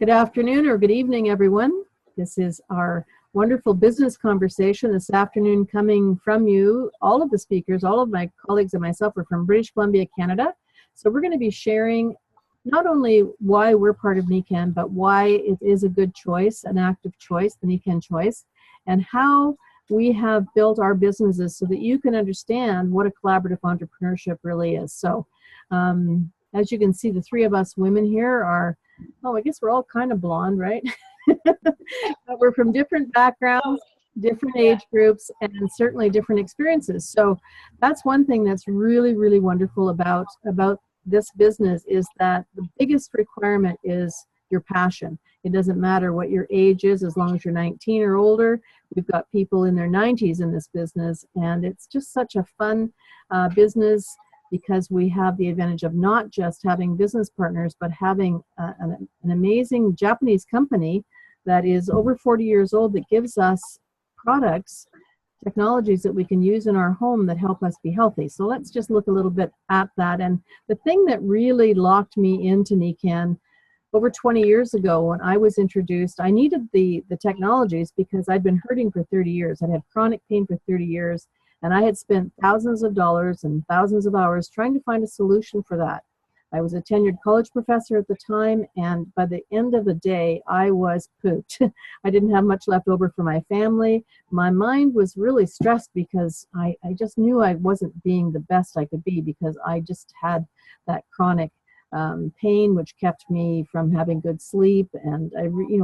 Good afternoon or good evening, everyone. This is our wonderful business conversation this afternoon coming from you. All of the speakers, all of my colleagues and myself are from British Columbia, Canada. So we're going to be sharing not only why we're part of Nikken, but why it is a good choice, an active choice, the Nikken choice, and how we have built our businesses so that you can understand what a collaborative entrepreneurship really is. So as you can see, the three of us women here are, I guess we're all kind of blonde, right? But we're from different backgrounds, different age groups, and certainly different experiences. So that's one thing that's really, really wonderful about this business, is that the biggest requirement is your passion. It doesn't matter what your age is, as long as you're 19 or older. We've got people in their 90s in this business, and it's just such a fun business, because we have the advantage of not just having business partners, but having an amazing Japanese company that is over 40 years old that gives us products, technologies that we can use in our home that help us be healthy. So let's just look a little bit at that. And the thing that really locked me into Nikken over 20 years ago, when I was introduced, I needed the technologies because I'd been hurting for 30 years. I'd had chronic pain for 30 years. And I had spent thousands of dollars and thousands of hours trying to find a solution for that. I was a tenured college professor at the time, and by the end of the day, I was pooped. I didn't have much left over for my family. My mind was really stressed because I just knew I wasn't being the best I could be, because I just had that chronic pain, which kept me from having good sleep. And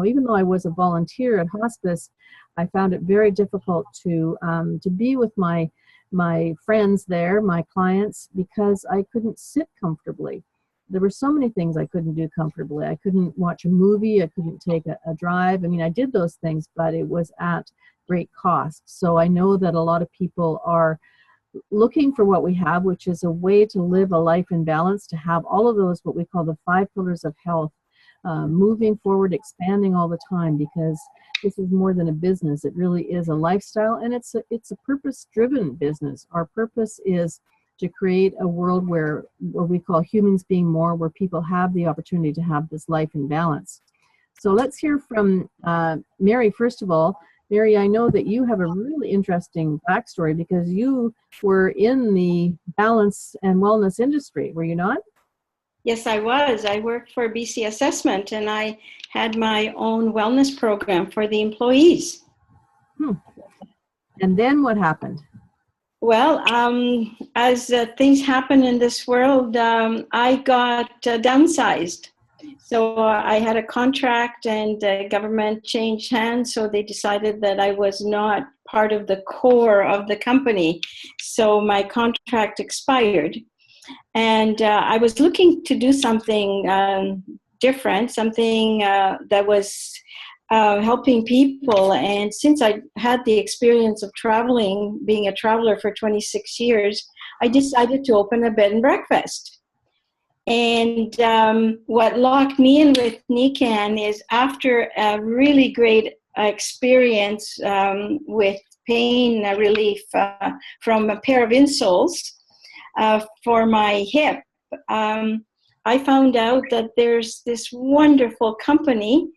even though I was a volunteer at hospice, I found it very difficult to be with my friends there, my clients, because I couldn't sit comfortably. There were so many things I couldn't do comfortably. I couldn't watch a movie. I couldn't take a drive. I mean, I did those things, but it was at great cost. So I know that a lot of people are looking for what we have, which is a way to live a life in balance, to have all of those, what we call the 5 pillars of health, moving forward, expanding all the time, because this is more than a business. It really is a lifestyle, and it's a purpose-driven business. Our purpose is to create a world where what we call humans being more, where people have the opportunity to have this life in balance. So let's hear from Mary, first of all. Mary, I know that you have a really interesting backstory, because you were in the balance and wellness industry, were you not? Yes, I was. I worked for BC Assessment, and I had my own wellness program for the employees. And then what happened? Well, as things happen in this world, I got downsized. So I had a contract, and the government changed hands, so they decided that I was not part of the core of the company. So my contract expired. And I was looking to do something different, something that was helping people. And since I had the experience of traveling, being a traveler for 26 years, I decided to open a bed and breakfast. And what locked me in with Nikken is, after a really great experience with pain relief from a pair of insoles, for my hip, I found out that there's this wonderful company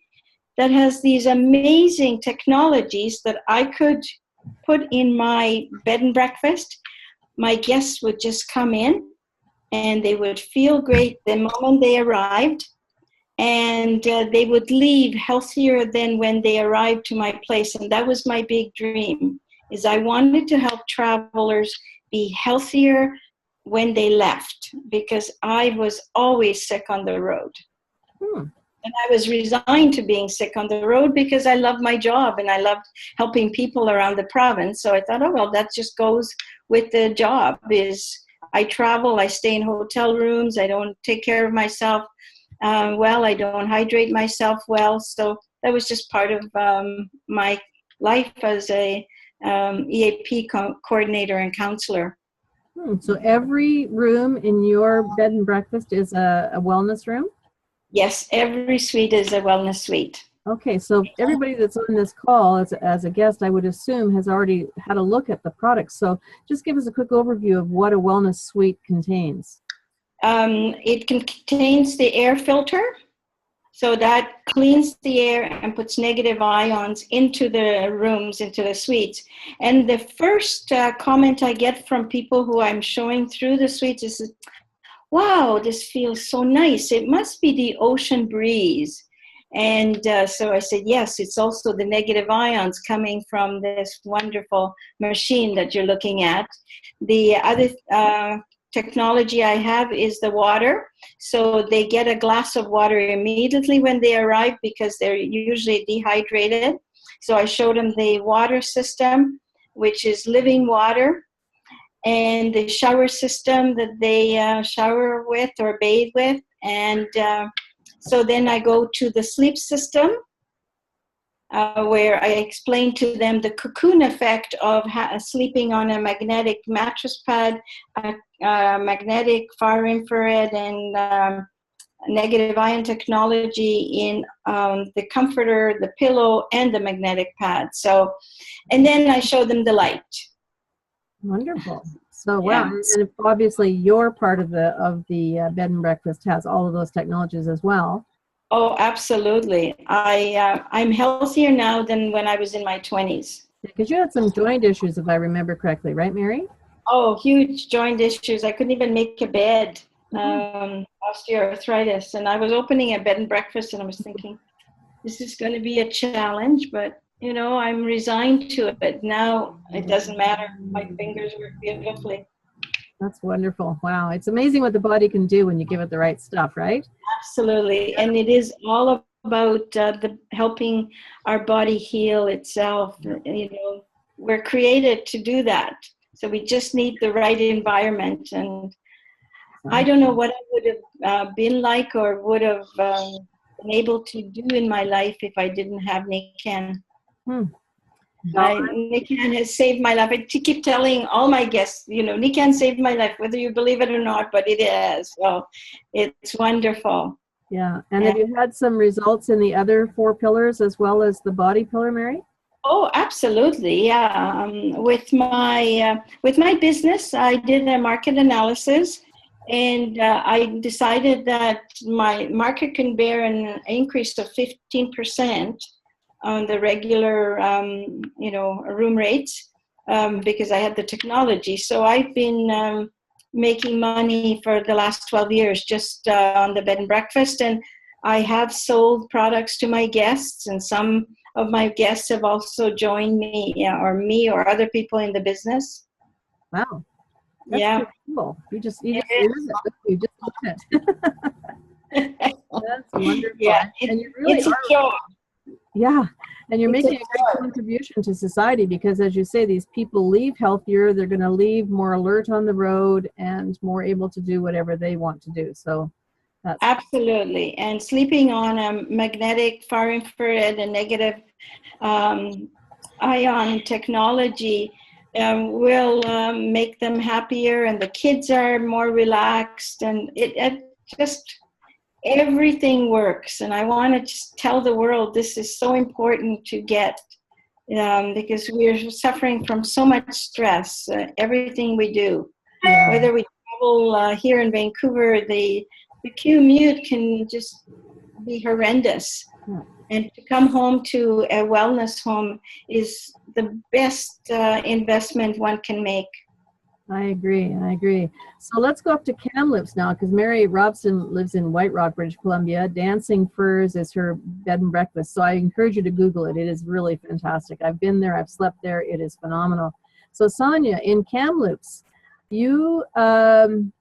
that has these amazing technologies that I could put in my bed and breakfast. My guests would just come in, and they would feel great the moment they arrived, and they would leave healthier than when they arrived to my place. And that was my big dream, is I wanted to help travelers be healthier when they left, because I was always sick on the road. And I was resigned to being sick on the road because I loved my job and I loved helping people around the province. So I thought, that just goes with the job. Is I travel, I stay in hotel rooms, I don't take care of myself well, I don't hydrate myself well. So that was just part of my life as a EAP coordinator and counselor. So every room in your bed and breakfast is a wellness room? Yes, every suite is a wellness suite. Okay, so everybody that's on this call as a guest, I would assume, has already had a look at the products. So just give us a quick overview of what a wellness suite contains. It contains the air filter, So that cleans the air and puts negative ions into the rooms, into the suites. And the first comment I get from people who I'm showing through the suites is, wow, this feels so nice. It must be the ocean breeze. And so I said, yes, it's also the negative ions coming from this wonderful machine that you're looking at. The other technology I have is the water. So they get a glass of water immediately when they arrive because they're usually dehydrated. So I showed them the water system, which is living water, and the shower system that they shower with or bathe with. And so then I go to the sleep system, where I explain to them the cocoon effect of sleeping on a magnetic mattress pad, magnetic far infrared and negative ion technology in the comforter, the pillow, and the magnetic pad. So, and then I show them the light. Wonderful. So wow, and obviously your part of the bed and breakfast has all of those technologies as well. Oh, absolutely. I'm healthier now than when I was in my 20s. Because you had some joint issues, if I remember correctly, right, Mary? Oh, huge joint issues. I couldn't even make a bed, osteoarthritis. And I was opening a bed and breakfast and I was thinking, this is going to be a challenge, but you know, I'm resigned to it. Now it doesn't matter. My fingers work beautifully. That's wonderful. Wow. It's amazing what the body can do when you give it the right stuff, right? Absolutely. And it is all about the helping our body heal itself. You know, we're created to do that. So we just need the right environment. And I don't know what I would have been like or would have been able to do in my life if I didn't have Nikken. Nikken has saved my life. I keep telling all my guests, you know, Nikken saved my life, whether you believe it or not, but it has. So it's wonderful. Yeah. And have you had some results in the other 4 pillars as well as the body pillar, Mary? Oh, absolutely. Yeah. With my business, I did a market analysis, and I decided that my market can bear an increase of 15% on the regular, room rates, because I had the technology. So I've been making money for the last 12 years just on the bed and breakfast, and I have sold products to my guests, and some of my guests have also joined me, or other people in the business. Wow. That's pretty cool. You just live it. You just live it. That's wonderful. Yeah, and you really it's a joy. Yeah, and you're making a great contribution to society because, as you say, these people leave healthier. They're going to leave more alert on the road and more able to do whatever they want to do. So that's absolutely. And sleeping on a magnetic far infrared and negative ion technology will make them happier, and the kids are more relaxed, and it just everything works. And I want to just tell the world this is so important to get, because we're suffering from so much stress, everything we do. Whether we travel here in Vancouver, the commute can just be horrendous. And to come home to a wellness home is the best investment one can make. I agree. So let's go up to Kamloops now, because Mary Robson lives in White Rock, British Columbia. Dancing Furs is her bed and breakfast. So I encourage you to Google it. It is really fantastic. I've been there. I've slept there. It is phenomenal. So Sonja, in Kamloops, you had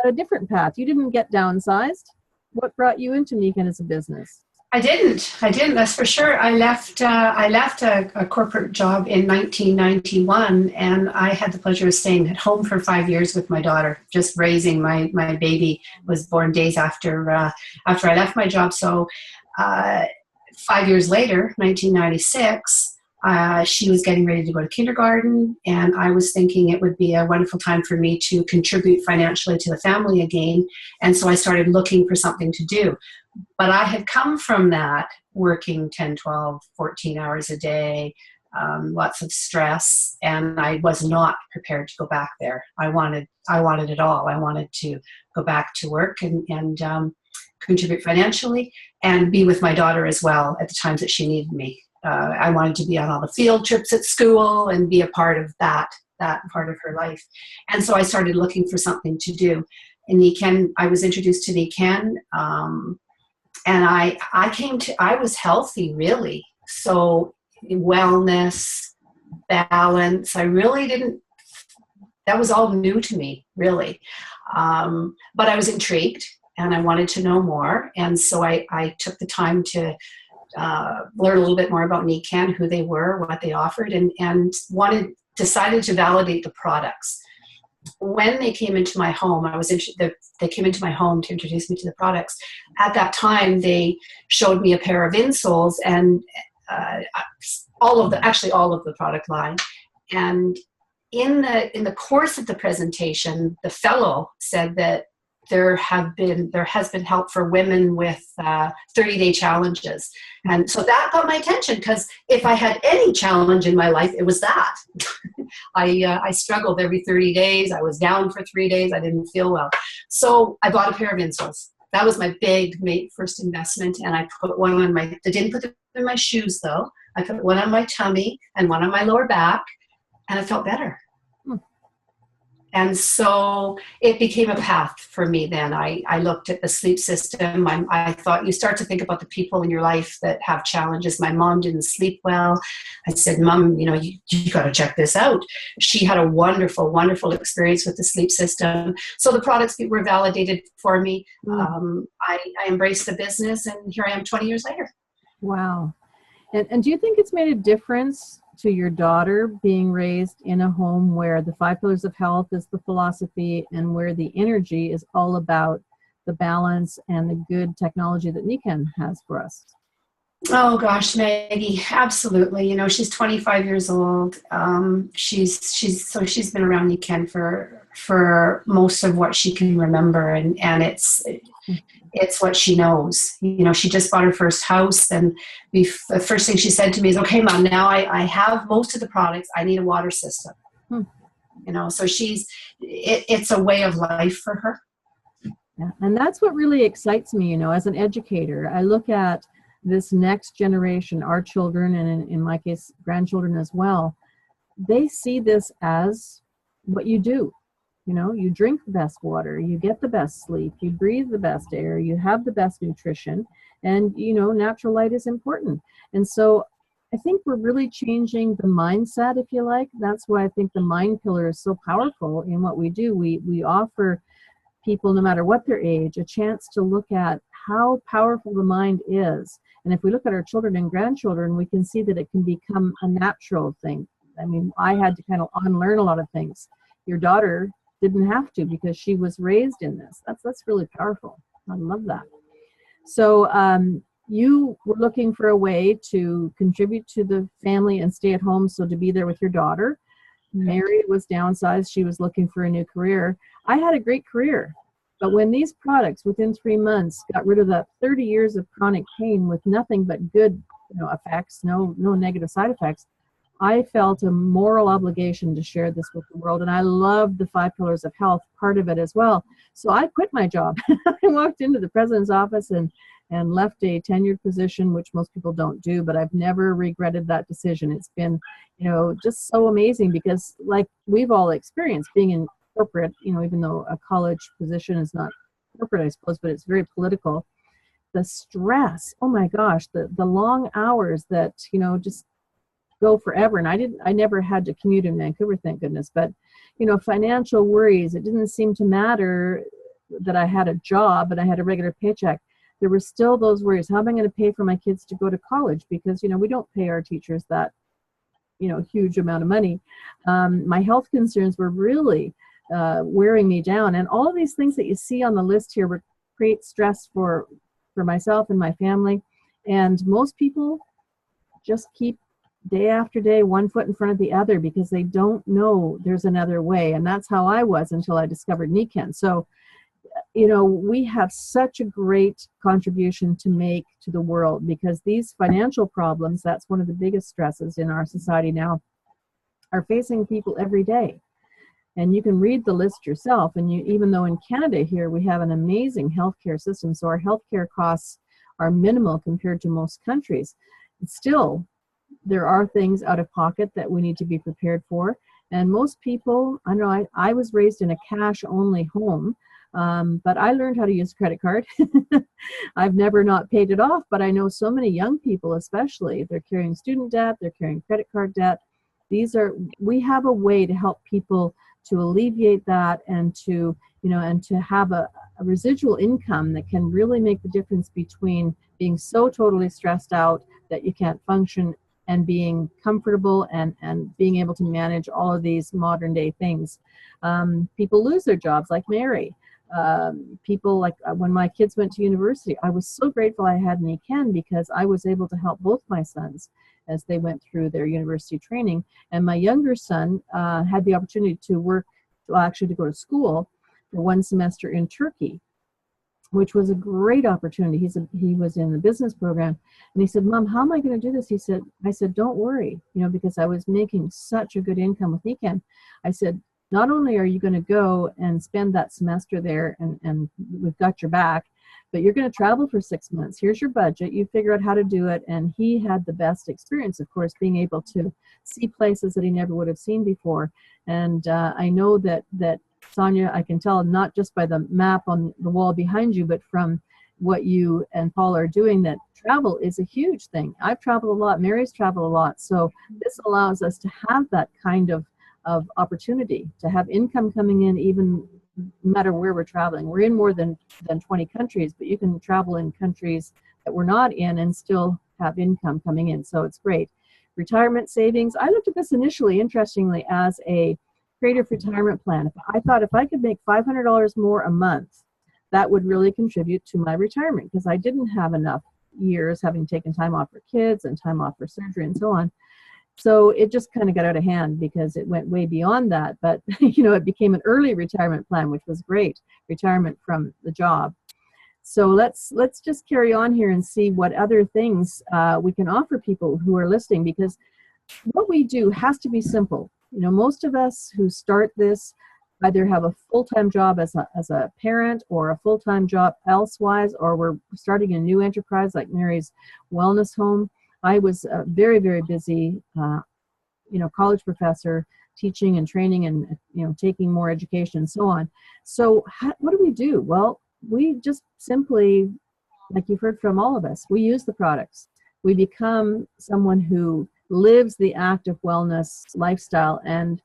a different path. You didn't get downsized. What brought you into Nikken as a business? I didn't. That's for sure. I left a corporate job in 1991, and I had the pleasure of staying at home for 5 years with my daughter, just raising my baby. Was born days after I left my job. So 5 years later, 1996, she was getting ready to go to kindergarten, and I was thinking it would be a wonderful time for me to contribute financially to the family again. And so I started looking for something to do. But I had come from that, working 10, 12, 14 hours a day, lots of stress, and I was not prepared to go back there. I wanted I wanted it all. I wanted to go back to work and contribute financially and be with my daughter as well at the times that she needed me. I wanted to be on all the field trips at school and be a part of that part of her life. And so I started looking for something to do. In Nikken, I was introduced to Nikken, and I was healthy, really. So wellness, balance, I really didn't, that was all new to me, really. But I was intrigued and I wanted to know more. And so I took the time to learn a little bit more about Nikken, who they were, what they offered, and decided to validate the products. When they came into my home, they came into my home to introduce me to the products. At that time, they showed me a pair of insoles and all of the product line. And in the course of the presentation, the fellow said that there has been help for women with 30-day challenges. And so that got my attention, because if I had any challenge in my life, it was that. I struggled every 30 days. I was down for 3 days. I didn't feel well. So I bought a pair of insoles. That was my first investment. And I put one on I didn't put them in my shoes though. I put one on my tummy and one on my lower back, and I felt better. And so it became a path for me then. I looked at the sleep system. I thought, you start to think about the people in your life that have challenges. My mom didn't sleep well. I said, Mom, you got to check this out. She had a wonderful, wonderful experience with the sleep system. So the products were validated for me. I embraced the business, and here I am 20 years later. Wow. And do you think it's made a difference to your daughter being raised in a home where the 5 pillars of health is the philosophy, and where the energy is all about the balance and the good technology that Nikken has for us? Oh gosh, Maggie, absolutely. She's 25 years old. She's been around Nikken for most of what she can remember, and it's what she knows. She just bought her first house, and the first thing she said to me is, "Okay, Mom, now I have most of the products. I need a water system." So it's a way of life for her. Yeah. And that's what really excites me, as an educator. I look at this next generation, our children, and in my case, grandchildren as well. They see this as what you do. You drink the best water, you get the best sleep, you breathe the best air, you have the best nutrition, and, natural light is important. And so I think we're really changing the mindset, if you like. That's why I think the mind pillar is so powerful in what we do. We offer people, no matter what their age, a chance to look at how powerful the mind is. And if we look at our children and grandchildren, we can see that it can become a natural thing. I mean, I had to kind of unlearn a lot of things. Your daughter didn't have to, because she was raised in this. That's really powerful. I love that. So you were looking for a way to contribute to the family and stay at home, so to be there with your daughter. Mary was downsized. She was looking for a new career. I had a great career, but when these products within 3 months got rid of that 30 years of chronic pain with nothing but good effects, no negative side effects, I felt a moral obligation to share this with the world. And I loved the 5 pillars of health part of it as well. So I quit my job. I walked into the president's office and left a tenured position, which most people don't do, but I've never regretted that decision. It's been, just so amazing, because like we've all experienced being in corporate, even though a college position is not corporate, I suppose, but it's very political. The stress, oh my gosh, the long hours that, just go forever. And I never had to commute in Vancouver, thank goodness. But, financial worries, it didn't seem to matter that I had a job and I had a regular paycheck. There were still those worries. How am I going to pay for my kids to go to college? Because, we don't pay our teachers that, huge amount of money. My health concerns were really wearing me down. And all of these things that you see on the list here would create stress for myself and my family. And most people just keep day after day, one foot in front of the other, because they don't know there's another way. And that's how I was until I discovered Nikken. So, we have such a great contribution to make to the world, because these financial problems, that's one of the biggest stresses in our society now, are facing people every day. And you can read the list yourself. And even though in Canada here we have an amazing healthcare system, so our healthcare costs are minimal compared to most countries, still there are things out of pocket that we need to be prepared for. And most people, I know I was raised in a cash-only home, but I learned how to use a credit card. I've never not paid it off, but I know so many young people, especially, they're carrying student debt, they're carrying credit card debt. We have a way to help people to alleviate that and to, and to have a residual income that can really make the difference between being so totally stressed out that you can't function and being comfortable and being able to manage all of these modern day things. People lose their jobs, like Mary. People, like when my kids went to university, I was so grateful I had Nikken, because I was able to help both my sons as they went through their university training. And my younger son had the opportunity to to go to school for 1 semester in Turkey, which was a great opportunity. He was in the business program, and he said, "Mom, how am I going to do this?" I said, "Don't worry," because I was making such a good income with Nikken. I said, "Not only are you going to go and spend that semester there, and we've got your back, but you're going to travel for 6 months. Here's your budget. You figure out how to do it." And he had the best experience, of course, being able to see places that he never would have seen before. And I know that Sonja, I can tell not just by the map on the wall behind you, but from what you and Paul are doing, that travel is a huge thing. I've traveled a lot. Mary's traveled a lot. So this allows us to have that kind of opportunity, to have income coming in, even no matter where we're traveling. We're in more than 20 countries, but you can travel in countries that we're not in and still have income coming in. So it's great. Retirement savings. I looked at this initially, interestingly, as a creative retirement plan. I thought if I could make $500 more a month, that would really contribute to my retirement, because I didn't have enough years, having taken time off for kids and time off for surgery and so on. So it just kind of got out of hand, because it went way beyond that. But it became an early retirement plan, which was great, retirement from the job. So let's just carry on here and see what other things we can offer people who are listening, because what we do has to be simple. Most of us who start this either have a full-time job as a parent, or a full-time job elsewise, or we're starting a new enterprise like Mary's Wellness Home. I was a very, very busy, college professor, teaching and training and, taking more education and so on. So what do we do? Well, we just simply, like you've heard from all of us, we use the products. We become someone who lives the active wellness lifestyle, and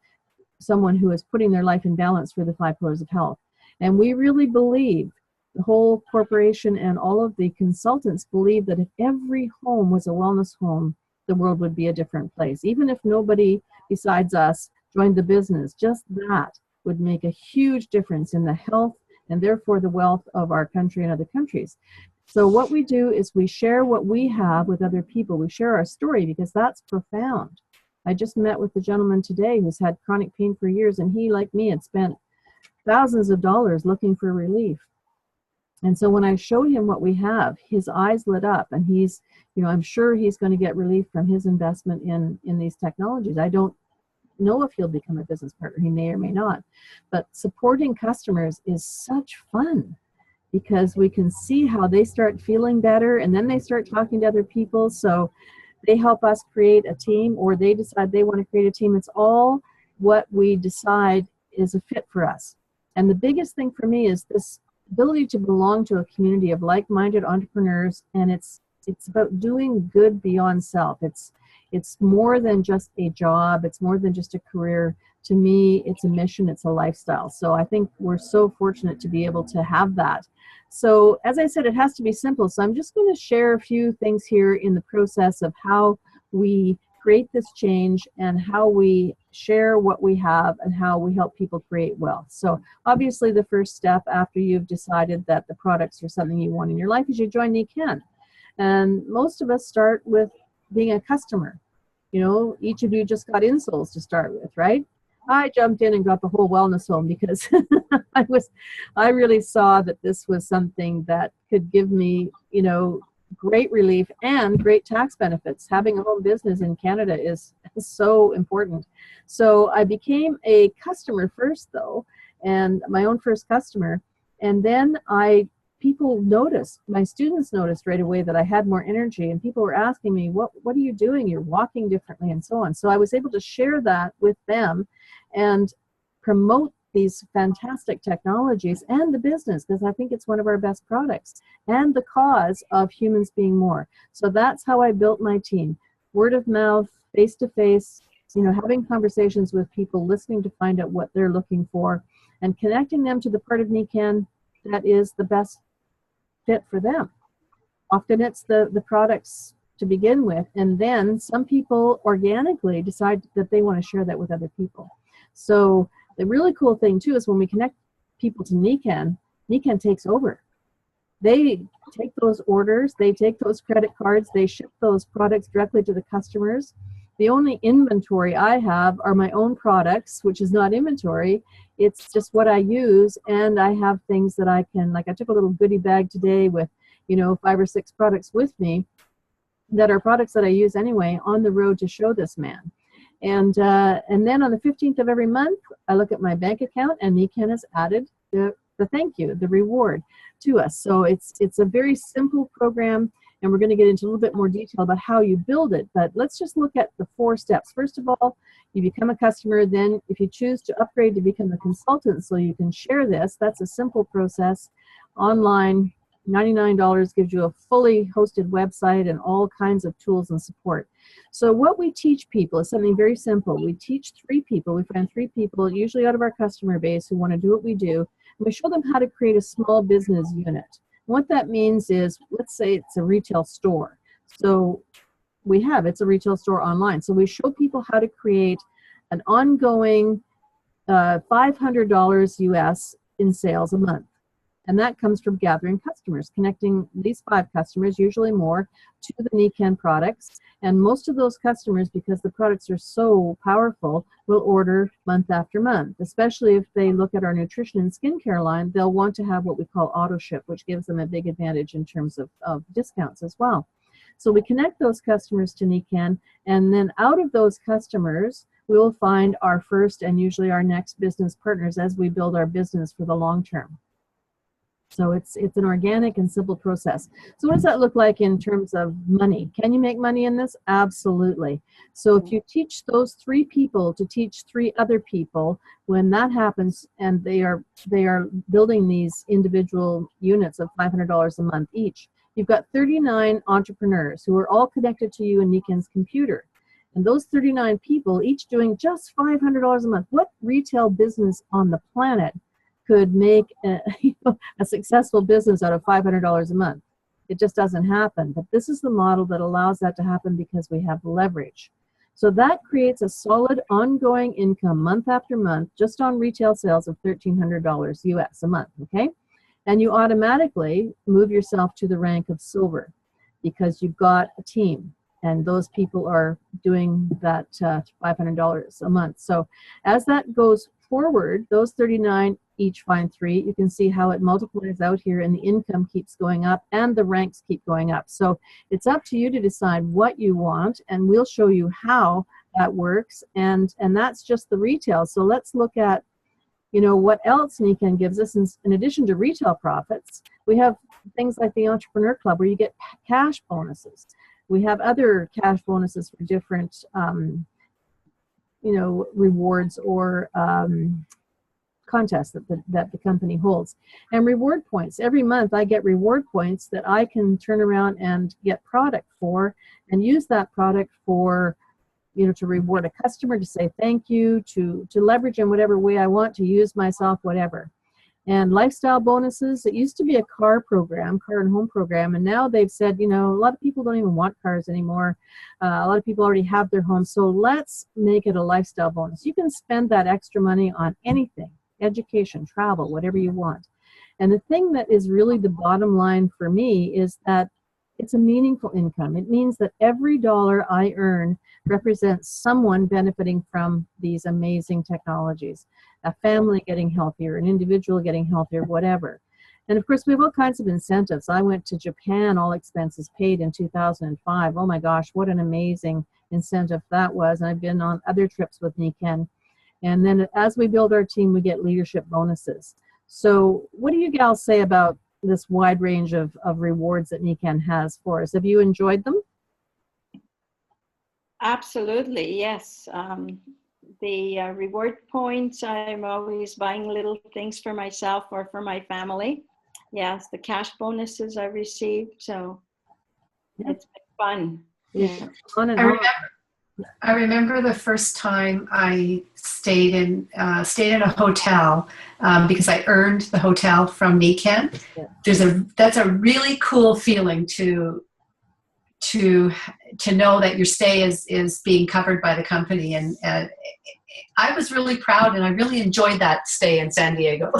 someone who is putting their life in balance for the 5 pillars of health. And we really believe, the whole corporation and all of the consultants believe, that if every home was a wellness home, the world would be a different place. Even if nobody besides us joined the business, just that would make a huge difference in the health and therefore the wealth of our country and other countries. So what we do is we share what we have with other people. We share our story, because that's profound. I just met with the gentleman today who's had chronic pain for years, and he, like me, had spent thousands of dollars looking for relief. And so when I showed him what we have, his eyes lit up, and he's, I'm sure he's going to get relief from his investment in these technologies. I don't know if he'll become a business partner. He may or may not. But supporting customers is such fun, because we can see how they start feeling better, and then they start talking to other people. So they help us create a team, or they decide they want to create a team. It's all what we decide is a fit for us. And the biggest thing for me is this ability to belong to a community of like-minded entrepreneurs, and it's about doing good beyond self. It's more than just a job. It's more than just a career. To me, it's a mission. It's a lifestyle. So I think we're so fortunate to be able to have that. So as I said, it has to be simple. So I'm just going to share a few things here in the process of how we create this change, and how we share what we have, and how we help people create wealth. So obviously the first step after you've decided that the products are something you want in your life is you join Nikken. And most of us start with being a customer. Each of you just got insoles to start with, right? I jumped in and got the whole wellness home, because I really saw that this was something that could give me, great relief and great tax benefits. Having a home business in Canada is is so important. So I became a customer first, though, and my own first customer. And then people noticed, my students noticed right away that I had more energy, and people were asking me, what are you doing? You're walking differently and so on. So I was able to share that with them and promote these fantastic technologies and the business, because I think it's one of our best products, and the cause of humans being more. So that's how I built my team. Word of mouth, face to face, having conversations with people, listening to find out what they're looking for, and connecting them to the part of Nikken that is the best fit for them. Often it's the products to begin with, and then some people organically decide that they want to share that with other people. So the really cool thing too is when we connect people to Nikken, Nikken takes over. They take those orders, they take those credit cards, they ship those products directly to the customers. The only inventory I have are my own products, which is not inventory. It's just what I use, and I have things that I can, like I took a little goodie bag today with, 5 or 6 products with me that are products that I use anyway on the road to show this man. And then on the 15th of every month, I look at my bank account, and Nikken has added the thank you, the reward to us. So it's a very simple program, and we're going to get into a little bit more detail about how you build it. But let's just look at the 4 steps. First of all, you become a customer. Then if you choose to upgrade to become a consultant so you can share this, that's a simple process. Online, $99 gives you a fully hosted website and all kinds of tools and support. So what we teach people is something very simple. We teach 3 people. We find 3 people, usually out of our customer base, who want to do what we do. And we show them how to create a small business unit. And what that means is, let's say it's a retail store. So it's a retail store online. So we show people how to create an ongoing $500 US in sales a month. And that comes from gathering customers, connecting these 5 customers, usually more, to the Nikken products. And most of those customers, because the products are so powerful, will order month after month. Especially if they look at our nutrition and skincare line, they'll want to have what we call auto ship, which gives them a big advantage in terms of discounts as well. So we connect those customers to Nikken, and then out of those customers, we will find our first and usually our next business partners as we build our business for the long term. So it's an organic and simple process. So what does that look like in terms of money? Can you make money in this? Absolutely. So if you teach those 3 people to teach 3 other people, when that happens and they are building these individual units of $500 a month each, you've got 39 entrepreneurs who are all connected to you in Nikken's computer. And those 39 people, each doing just $500 a month. What retail business on the planet could make a successful business out of $500 a month? It just doesn't happen. But this is the model that allows that to happen because we have leverage. So that creates a solid ongoing income month after month just on retail sales of $1,300 US a month, okay? And you automatically move yourself to the rank of silver because you've got a team, and those people are doing that $500 a month. So as that goes forward, those 39 each find 3. You can see how it multiplies out here, and the income keeps going up and the ranks keep going up. So it's up to you to decide what you want, and we'll show you how that works. And that's just the retail. So let's look at what else Nikken gives us. In addition to retail profits, we have things like the Entrepreneur Club where you get cash bonuses. We have other cash bonuses for different rewards or contests that the company holds. And reward points. Every month I get reward points that I can turn around and get product for and use that product for, to reward a customer, to say thank you, to leverage in whatever way I want, to use myself, whatever. And lifestyle bonuses, it used to be a car and home program, and now they've said, a lot of people don't even want cars anymore. A lot of people already have their homes, so let's make it a lifestyle bonus. You can spend that extra money on anything, education, travel, whatever you want. And the thing that is really the bottom line for me is that it's a meaningful income. It means that every dollar I earn represents someone benefiting from these amazing technologies. A family getting healthier, an individual getting healthier, whatever. And of course, we have all kinds of incentives. I went to Japan, all expenses paid, in 2005. Oh my gosh, what an amazing incentive that was. And I've been on other trips with Nikken. And then as we build our team, we get leadership bonuses. So what do you gals say about this wide range of rewards that Nikken has for us? Have you enjoyed them? Absolutely, yes. The reward points, I'm always buying little things for myself or for my family. Yes, the cash bonuses I received, so it's been fun. Yeah. I remember the first time I stayed in a hotel because I earned the hotel from Nikken. Yeah. That's a really cool feeling to know that your stay is being covered by the company, and I was really proud, and I really enjoyed that stay in San Diego.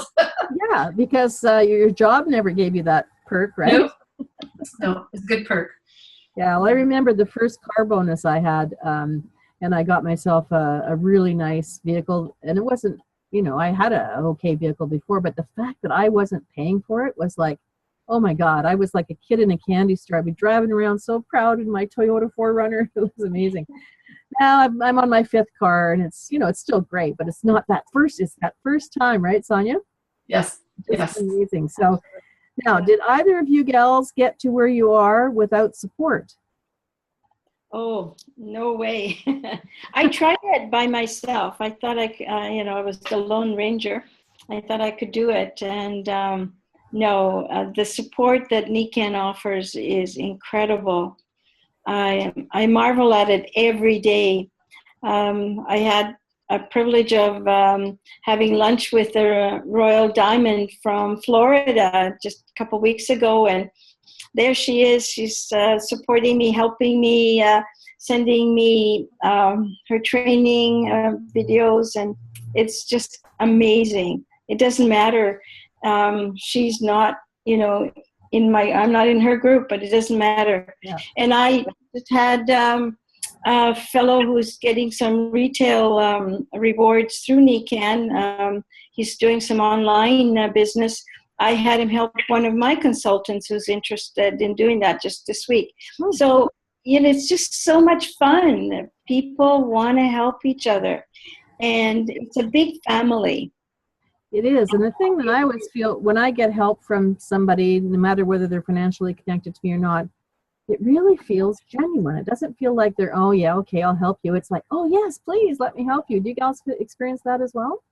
Yeah, because your job never gave you that perk, right? No, it's a good perk. Yeah, well, I remember the first car bonus I had, and I got myself a really nice vehicle, and it wasn't, I had a okay vehicle before, but the fact that I wasn't paying for it was like, oh my God, I was like a kid in a candy store. I'd be driving around so proud in my Toyota 4Runner. It was amazing. Now I'm on my 5th car, and it's, it's still great, but it's not that first, it's that first time, right, Sonja? Yes. It's amazing. So now, did either of you gals get to where you are without support? Oh, no way. I tried it by myself. I thought I was the Lone Ranger. I thought I could do it. And no, the support that Nikken offers is incredible. I marvel at it every day. I had a privilege of having lunch with the Royal Diamond from Florida just a couple weeks ago, and there she is. She's supporting me, helping me, sending me her training videos, and it's just amazing. It doesn't matter. She's not, I'm not in her group, but it doesn't matter. Yeah. And I just had a fellow who's getting some retail rewards through Nikken. He's doing some online business. I had him help one of my consultants who's interested in doing that just this week. Oh. So, it's just so much fun. People want to help each other, and it's a big family. It is. And the thing that I always feel when I get help from somebody, no matter whether they're financially connected to me or not, it really feels genuine. It doesn't feel like they're, oh yeah, okay, I'll help you. It's like, oh yes, please let me help you. Do you guys experience that as well?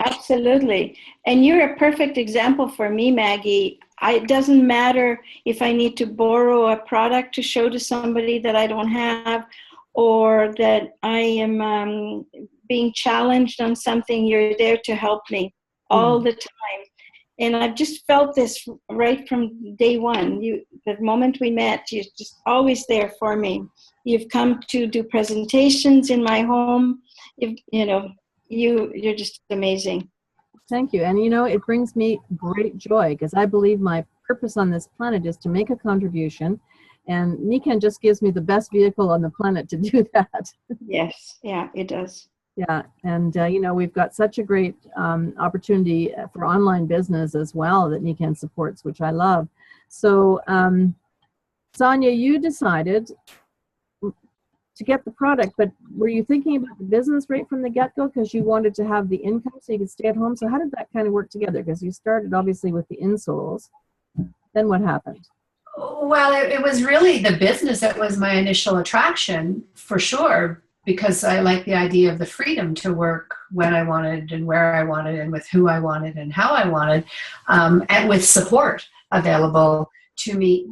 Absolutely. And you're a perfect example for me, Maggie. It doesn't matter if I need to borrow a product to show to somebody that I don't have, or that I am being challenged on something. You're there to help me all the time. And I've just felt this right from day one. The moment we met, you're just always there for me. You've come to do presentations in my home. You're just amazing. Thank you. And it brings me great joy, because I believe my purpose on this planet is to make a contribution, and Nikken just gives me the best vehicle on the planet to do that. Yes. Yeah, it does. Yeah. And, we've got such a great opportunity for online business as well that Nikken supports, which I love. So, Sonja, you decided to get the product, but were you thinking about the business right from the get-go because you wanted to have the income so you could stay at home? So how did that kind of work together? Because you started obviously with the insoles. Then what happened? Well, it was really the business that was my initial attraction, for sure, because I like the idea of the freedom to work when I wanted and where I wanted and with who I wanted and how I wanted, and with support available to me.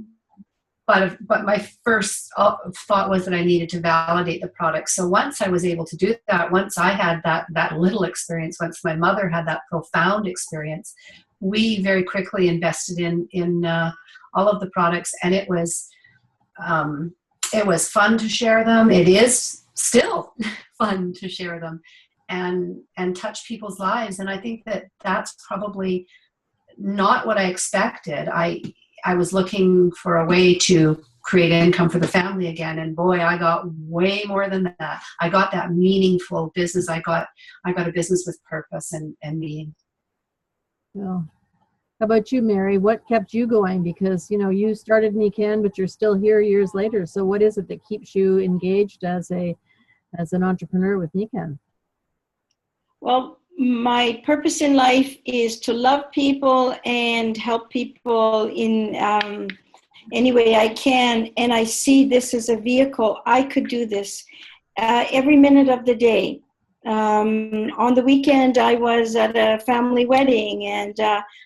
But my first thought was that I needed to validate the product. So once I was able to do that, once I had that little experience, once my mother had that profound experience, we very quickly invested in all of the products, and it was fun to share them. It is still fun to share them and touch people's lives. And I think that's probably not what I expected. I was looking for a way to create income for the family again, and boy, I got way more than that. I got that meaningful business. I got a business with purpose and meaning. Well, How about you, Mary? What kept you going? Because, you know, you started Nikken, but you're still here years later. So what is it that keeps you engaged as an entrepreneur with Nikken? Well, my purpose in life is to love people and help people in any way I can. And I see this as a vehicle. I could do this every minute of the day. On the weekend, I was at a family wedding, and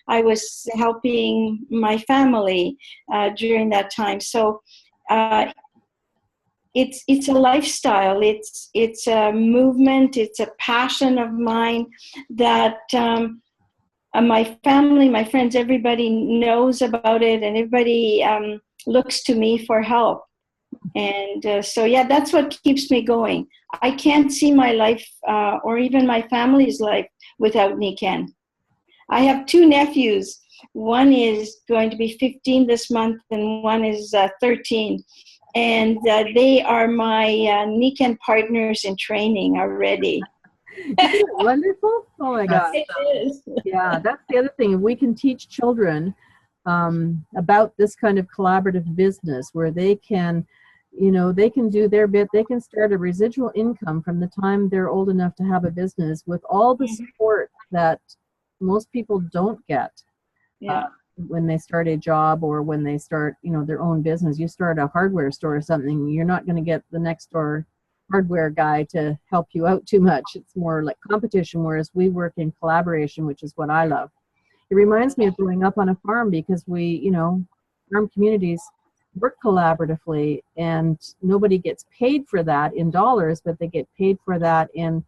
I was helping my family during that time. So it's a lifestyle. It's a movement. It's a passion of mine that my family, my friends, everybody knows about it, and everybody looks to me for help. And so, yeah, that's what keeps me going. I can't see my life or even my family's life without Nikken. I have 2 nephews. One is going to be 15 this month, and one is 13. And they are my Nikken partners in training already. Isn't it wonderful? Oh my God. It is. Yeah, that's the other thing. If we can teach children about this kind of collaborative business where they can, you know, they can do their bit, they can start a residual income from the time they're old enough to have a business with all the support that most people don't get when they start a job or when they start, you know, their own business. You start a hardware store or something, you're not going to get the next door hardware guy to help you out too much. It's more like competition, whereas we work in collaboration, which is what I love. It reminds me of growing up on a farm because we, you know, farm communities work collaboratively, and nobody gets paid for that in dollars, but they get paid for that in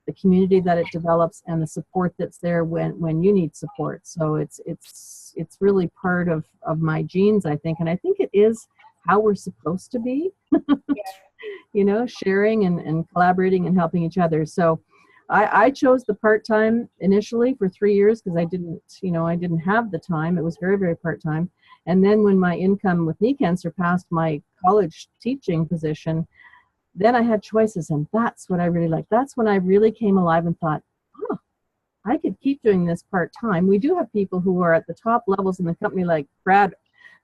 the community that it develops and the support that's there when you need support. So it's really part of my genes, I think, and I think it is how we're supposed to be. You know, sharing and collaborating and helping each other. So I chose the part-time initially for 3 years because I didn't have the time. It was very, very part-time. And then when my income with Nikken surpassed my college teaching position, then I had choices, and that's what I really liked. That's when I really came alive and thought, oh, I could keep doing this part-time. We do have people who are at the top levels in the company, like Brad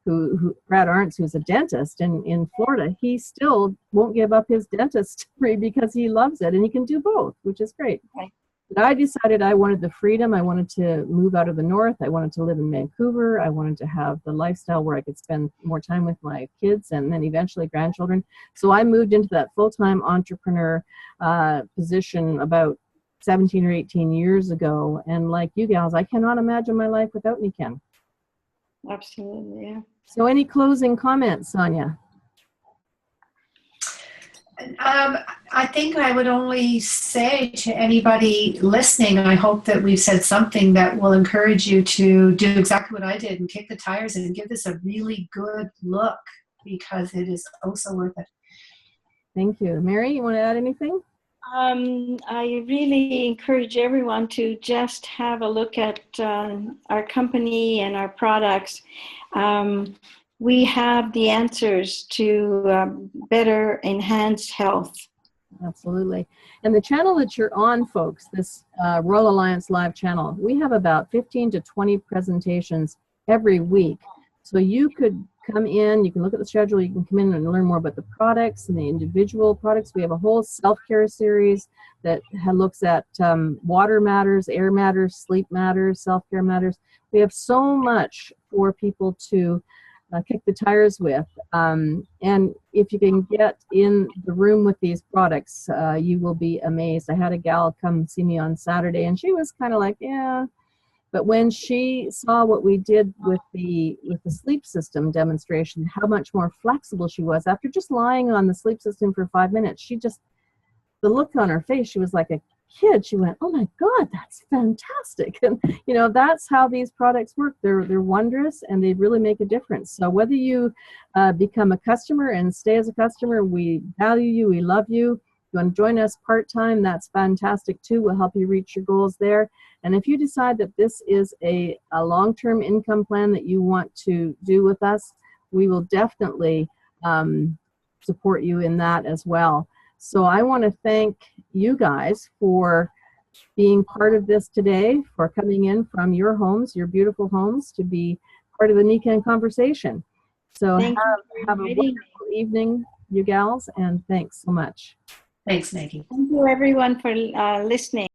Arntz, who's a dentist in Florida. He still won't give up his dentist degree because he loves it, and he can do both, which is great. Okay. But I decided I wanted the freedom. I wanted to move out of the north. I wanted to live in Vancouver. I wanted to have the lifestyle where I could spend more time with my kids and then eventually grandchildren. So I moved into that full-time entrepreneur position about 17 or 18 years ago. And like you gals, I cannot imagine my life without Nikken. Absolutely, yeah. So any closing comments, Sonja? I think I would only say to anybody listening, I hope that we've said something that will encourage you to do exactly what I did and kick the tires and give this a really good look, because it is also worth it. Thank you. Mary, you want to add anything? I really encourage everyone to just have a look at our company and our products. We have the answers to better enhance health. Absolutely. And the channel that you're on, folks, this Royal Alliance Live channel, we have about 15 to 20 presentations every week. So you could come in, you can look at the schedule, you can come in and learn more about the products and the individual products. We have a whole self-care series that looks at water matters, air matters, sleep matters, self-care matters. We have so much for people to kick the tires with. And if you can get in the room with these products, you will be amazed. I had a gal come see me on Saturday, and she was kind of like, yeah. But when she saw what we did with the sleep system demonstration, how much more flexible she was after just lying on the sleep system for 5 minutes, the look on her face, she was like a kid. She went, oh my God, that's fantastic. And you know, that's how these products work. They're wondrous, and they really make a difference. So whether you become a customer and stay as a customer, we value you, we love you. If you want to join us part-time, that's fantastic too. We'll help you reach your goals there. And if you decide that this is a long-term income plan that you want to do with us, we will definitely support you in that as well. So I want to thank you guys for being part of this today, for coming in from your homes, your beautiful homes, to be part of the Nikken conversation. So Thank you have for a inviting me. wonderful evening, you gals, and thanks so much. Thanks, Maggie. Thank you, everyone, for listening.